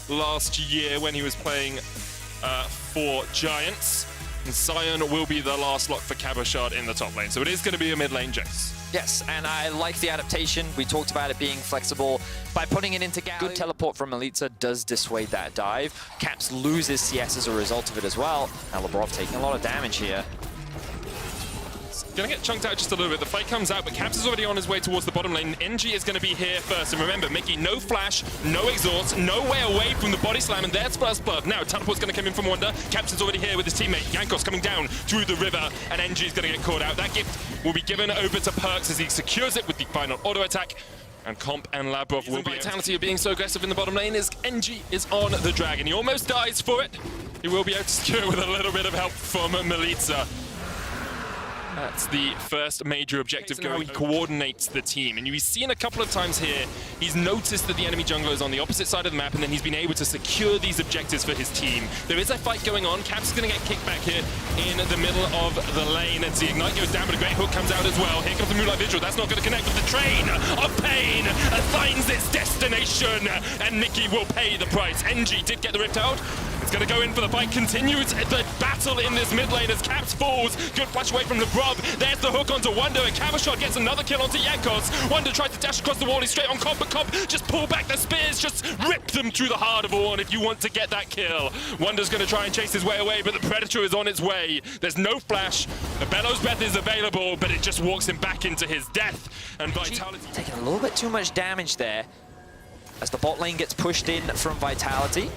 last year when he was playing for Giants. And Sion will be the last lock for Cabochard in the top lane. So it is going to be a mid lane Jace. Yes, and I like the adaptation. We talked about it being flexible. By putting it into Galley, good teleport from Melitza does dissuade that dive. Caps loses CS as a result of it as well. Now Labrov taking a lot of damage here. Gonna get chunked out just a little bit. The fight comes out, but Caps is already on his way towards the bottom lane. NG is gonna be here first. And remember, Mickey, no flash, no exhaust, no way away from the body slam, and there's first blood. Now, teleport's gonna come in from Wonder. Caps is already here with his teammate. Jankos coming down through the river, and NG is gonna get caught out. That gift will be given over to Perks as he secures it with the final auto attack. And Comp and Labrov will be. Vitality of being so aggressive in the bottom lane is NG is on the dragon. He almost dies for it. He will be able to secure it with a little bit of help from Melitza. That's the first major objective going. He coordinates the team, and you've seen a couple of times here, he's noticed that the enemy jungler is on the opposite side of the map, and then he's been able to secure these objectives for his team. There is a fight going on. Caps is going to get kicked back here in the middle of the lane, and the Ignite goes down, but a great hook comes out as well. Here comes the Moonlight Vigil. That's not going to connect with the train of pain. Finds its destination, and Nikki will pay the price. NG did get the rift out. It's going to go in for the fight. Continues the battle in this mid lane as Caps falls. Good flash away from Labrov. There's the hook onto Wonder, and Cabochard gets another kill onto Jankos. Wonder tries to dash across the wall. He's straight on Comp, but Comp just pull back the spears, just rip them through the heart of Ornn if you want to get that kill. Wonder's going to try and chase his way away, but the Predator is on its way. There's no flash. The Bellows Breath is available, but it just walks him back into his death. And Vitality taking a little bit too much damage there as the bot lane gets pushed in from Vitality.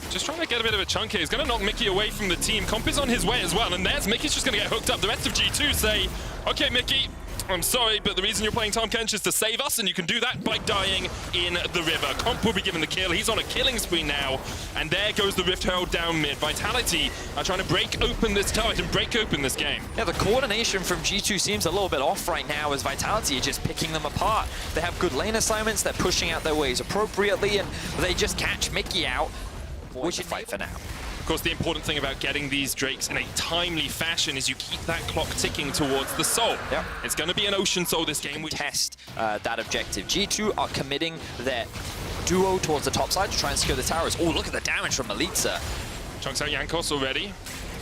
Just trying to get a bit of a chunk here. He's going to knock Mickey away from the team. Comp is on his way as well, and there's Mickey's just going to get hooked up. The rest of G2 say, okay, Mickey, I'm sorry, but the reason you're playing Tahm Kench is to save us, and you can do that by dying in the river. Comp will be given the kill. He's on a killing spree now, and there goes the Rift Herald down mid. Vitality are trying to break open this turret and break open this game. Yeah, the coordination from G2 seems a little bit off right now as Vitality are just picking them apart. They have good lane assignments, they're pushing out their waves appropriately, and they just catch Mickey out. We should fight for now. Of course, the important thing about getting these Drakes in a timely fashion is you keep that clock ticking towards the soul. Yep. It's going to be an Ocean Soul this game. Test that objective. G2 are committing their duo towards the top side to try and secure the towers. Oh, look at the damage from Melitza. Chunks out Jankos already.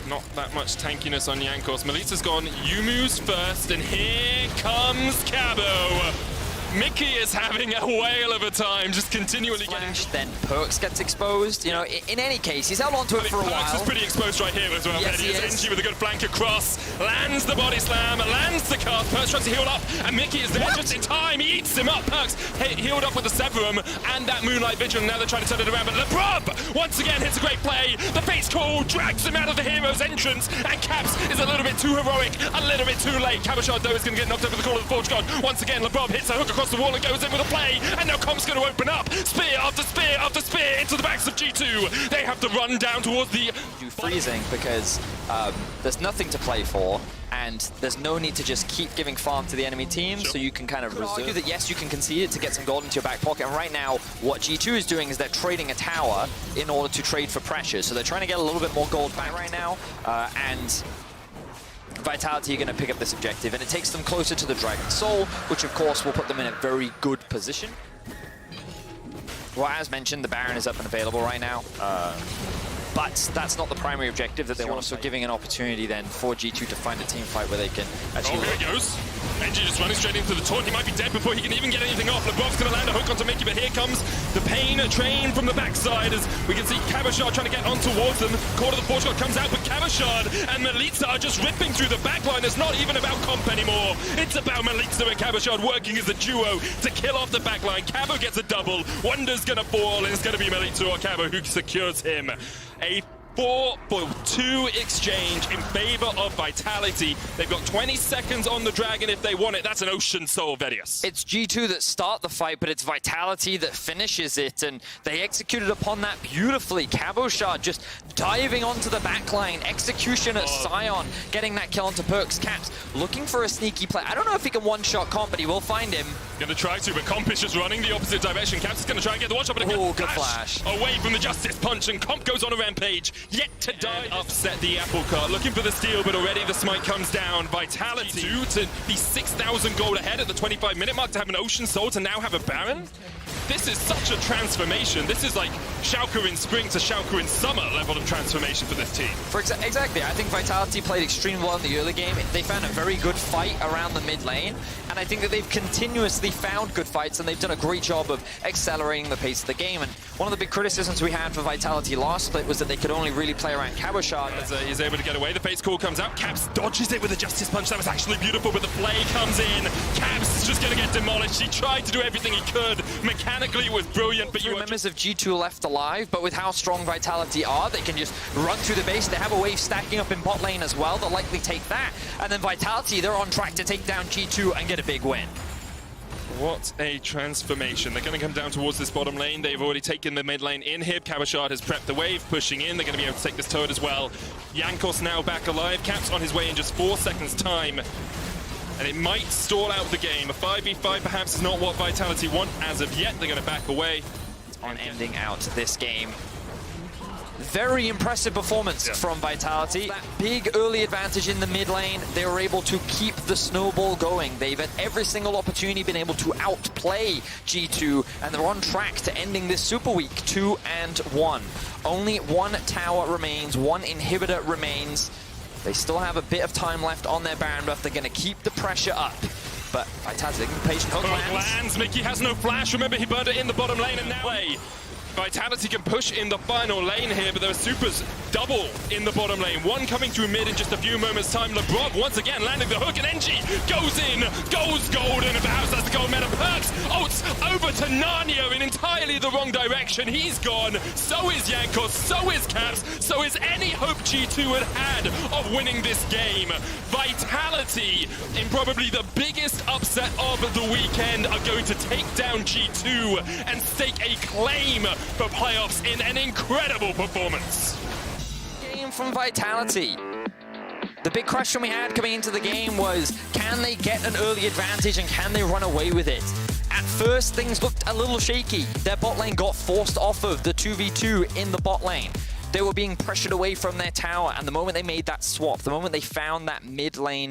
Not that much tankiness on Jankos. Melitza's gone. Yumu's first, and here comes Cabo. Mickey is having a whale of a time, just continually Flash, then Perks gets exposed. You know, in any case, he's held onto it for a while. Perks is pretty exposed right here as well. Yes, he is. NG with a good flank across, lands the body slam, lands the cast. Perks tries to heal up, and Mickey is there just in time. He eats him up. Perks healed up with the Severum and that Moonlight Vigil. Now they're trying to turn it around, but Labrov once again hits a great play. The Fate's Call drags him out of the hero's entrance, and Caps is a little bit too heroic, a little bit too late. Cabochard, though, is going to get knocked over the Call of the Forge God. Once again, Labrov hits a hook across the wall and goes in with a play, and now Comp's going to open up. Spear after spear after spear into the backs of G2. They have to run down towards the... freezing because there's nothing to play for, and there's no need to just keep giving farm to the enemy team, so you can kind of argue that yes, you can concede it to get some gold into your back pocket, and right now what G2 is doing is they're trading a tower in order to trade for pressure, so they're trying to get a little bit more gold back right now, and Vitality are going to pick up this objective, and it takes them closer to the Dragon Soul, which of course will put them in a very good position. Well, as mentioned, the Baron is up and available right now, but that's not the primary objective that they want. So giving an opportunity then for G2 to find a team fight where they can actually... Oh, here it goes. NG just running straight into the taunt. He might be dead before he can even get anything off. Labrov's going to land a hook onto Mickey, but here comes the pain train from the backside as we can see Cabochard trying to get on towards them. Call of the Forge God comes out, but Cabochard and Melitza are just ripping through the backline. It's not even about Comp anymore. It's about Melitza and Cabochard working as a duo to kill off the backline. Cabo gets a double. Wonder's going to fall, and it's going to be Melitza or Cabo who secures him. A 4-for-2 exchange in favor of Vitality. They've got 20 seconds on the Dragon if they want it. That's an Ocean Soul, Verius. It's G2 that start the fight, but it's Vitality that finishes it, and they executed upon that beautifully. Cabochard just diving onto the backline. Execution at Sion, getting that kill onto Perks. Caps looking for a sneaky play. I don't know if he can one-shot Comp, but he will find him. Gonna try to, but Comp is just running the opposite direction. Caps is gonna try and get the one-shot, but oh, good flash. Away from the Justice Punch, and Comp goes on a rampage. Yet to die. Upset the apple cart. Looking for the steal, but already the smite comes down. Vitality to be 6,000 gold ahead at the 25-minute mark to have an Ocean Soul to now have a Baron. This is such a transformation. This is like Schalke in spring to Schalke in summer level of transformation for this team. Exactly. I think Vitality played extremely well in the early game. They found a very good fight around the mid lane, and I think that they've continuously found good fights, and they've done a great job of accelerating the pace of the game. And one of the big criticisms we had for Vitality last split was that they could only really play around Kabashard. As he's able to get away, the face call comes out. Caps dodges it with a Justice Punch. That was actually beautiful, but the play comes in. Caps is just going to get demolished. He tried to do everything he could. Mechanically, it was brilliant, but you members of G2 left alive, but with how strong Vitality are, they can just run through the base. They have a wave stacking up in bot lane as well. They'll likely take that. And then Vitality, they're on track to take down G2 and get a big win. What a transformation. They're going to come down towards this bottom lane. They've already taken the mid lane in here. Kabashard has prepped the wave, pushing in. They're going to be able to take this turret as well. Jankos now back alive. Caps on his way in just 4 seconds time. And it might stall out the game. A 5v5 perhaps is not what Vitality want as of yet. They're going to back away. On ending out this game. Very impressive performance from Vitality. That big early advantage in the mid lane, they were able to keep the snowball going. They've at every single opportunity been able to outplay G2, and they're on track to ending this Super Week 2-1. Only one tower remains, one inhibitor remains. They still have a bit of time left on their Baron buff. They're going to keep the pressure up. But Vitality, patient hook lands. Mickey has no flash. Remember, he burned it in the bottom lane, and now Vitality can push in the final lane here, but there are supers double in the bottom lane. One coming through mid in just a few moments' time. LeBron once again landing the hook, and NG goes in, goes golden, and perhaps that's the gold meta. Perks ults over to Narnia in entirely the wrong direction. He's gone. So is Jankos, so is Caps, so is any hope G2 had of winning this game. Vitality, in probably the biggest upset of the weekend, are going to take down G2 and stake a claim for playoffs in an incredible performance. Game from Vitality. The big question we had coming into the game was, can they get an early advantage and can they run away with it? At first, things looked a little shaky. Their bot lane got forced off of the 2v2 in the bot lane. They were being pressured away from their tower, and the moment they made that swap, the moment they found that mid lane